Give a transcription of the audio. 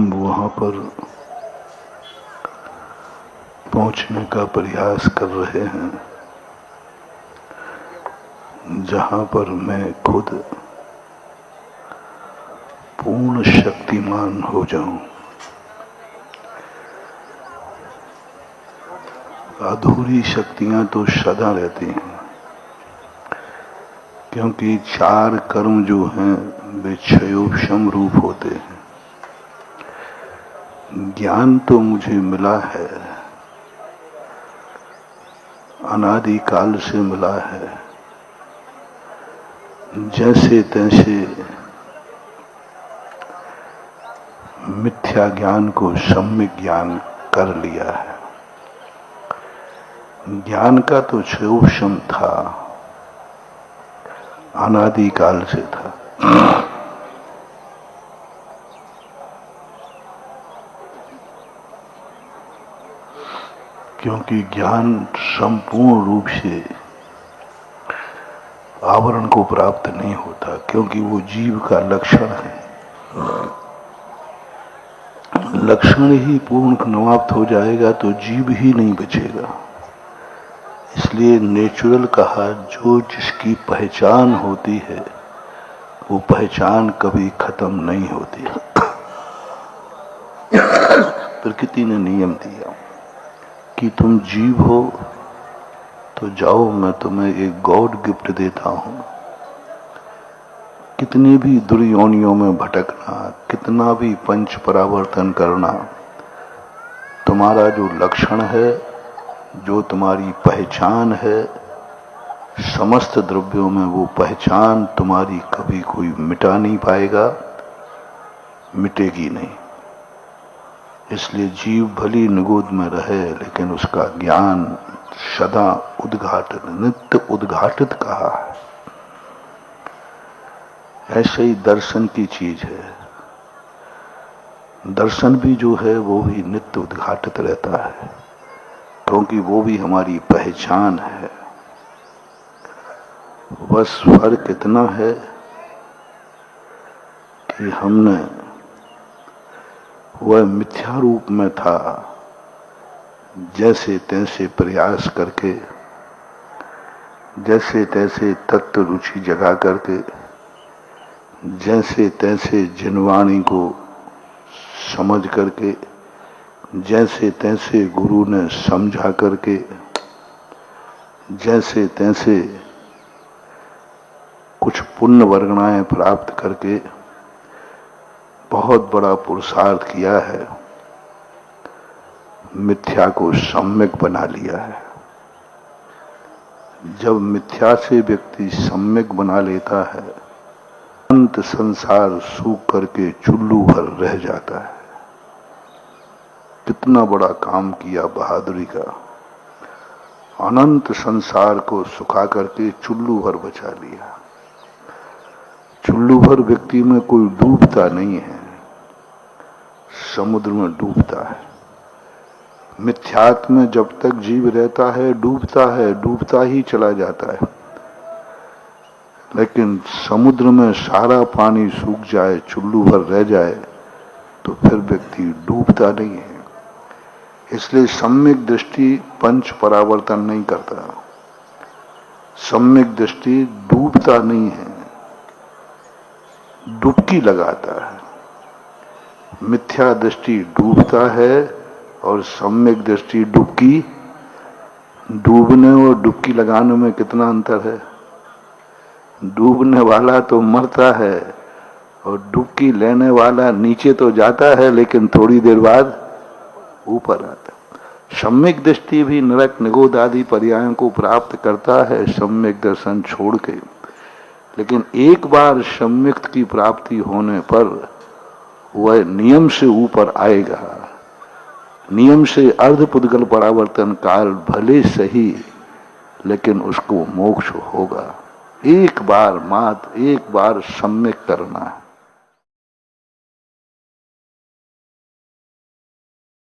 हम वहां पर पहुंचने का प्रयास कर रहे हैं जहां पर मैं खुद पूर्ण शक्तिमान हो जाऊं। अधूरी शक्तियां तो सदा रहती हैं, क्योंकि चार कर्म जो हैं वे क्षयोक्षम रूप होते हैं। ज्ञान तो मुझे मिला है, अनादि काल से मिला है। जैसे तैसे मिथ्या ज्ञान को सम्यक ज्ञान कर लिया है। ज्ञान का तो क्षयोक्षम था, अनादि काल से था। क्योंकि ज्ञान संपूर्ण रूप से आवरण को प्राप्त नहीं होता, क्योंकि वो जीव का लक्षण है। लक्षण ही पूर्ण समाप्त हो जाएगा तो जीव ही नहीं बचेगा। इसलिए नेचुरल कहा, जो जिसकी पहचान होती है वो पहचान कभी खत्म नहीं होती। प्रकृति ने नियम दिया कि तुम जीव हो तो जाओ, मैं तुम्हें एक गॉड गिफ्ट देता हूं। कितनी भी दुर्योनियों में भटकना, कितना भी पंच परावर्तन करना, तुम्हारा जो लक्षण है, जो तुम्हारी पहचान है, समस्त द्रव्यों में वो पहचान तुम्हारी कभी कोई मिटा नहीं पाएगा, मिटेगी नहीं। इसलिए जीव भली निगोद में रहे, लेकिन उसका ज्ञान सदा उद्घाटित, नित्य उद्घाटित कहा है। ऐसे ही दर्शन की चीज है। दर्शन भी जो है वो भी नित्य उद्घाटित रहता है, क्योंकि वो भी हमारी पहचान है। बस फर्क इतना है कि हमने वह मिथ्या रूप में था, जैसे तैसे प्रयास करके, जैसे तैसे तत्व रुचि जगा करके, जैसे तैसे जिनवाणी को समझ करके, जैसे तैसे गुरु ने समझा करके, जैसे तैसे कुछ पुण्य वर्गणाएं प्राप्त करके बहुत बड़ा पुरुषार्थ किया है, मिथ्या को सम्यक बना लिया है। जब मिथ्या से व्यक्ति सम्यक बना लेता है, अनंत संसार सूख करके चुल्लू भर रह जाता है। कितना बड़ा काम किया बहादुरी का, अनंत संसार को सुखा करके चुल्लू भर बचा लिया। चुल्लू भर व्यक्ति में कोई डूबता नहीं है, समुद्र में डूबता है। मिथ्यात्व में जब तक जीव रहता है, डूबता ही चला जाता है। लेकिन समुद्र में सारा पानी सूख जाए, चुल्लू भर रह जाए, तो फिर व्यक्ति डूबता नहीं है। इसलिए सम्यक दृष्टि पंच परावर्तन नहीं करता। सम्यक दृष्टि डूबता नहीं है, डुबकी लगाता है। मिथ्या दृष्टि डूबता है और सम्यक दृष्टि डुबकी। डूबने और डुबकी लगाने में कितना अंतर है? डूबने वाला तो मरता है और डुबकी लेने वाला नीचे तो जाता है, लेकिन थोड़ी देर बाद ऊपर आता है। सम्यक दृष्टि भी नरक निगोद आदि पर्यायों को प्राप्त करता है सम्यक दर्शन छोड़ के। लेकिन एक बार सम्यक की प्राप्ति होने पर वह नियम से ऊपर आएगा। नियम से अर्धपुद्गल परावर्तन काल भले सही, लेकिन उसको मोक्ष होगा। एक बार सम्यक करना है।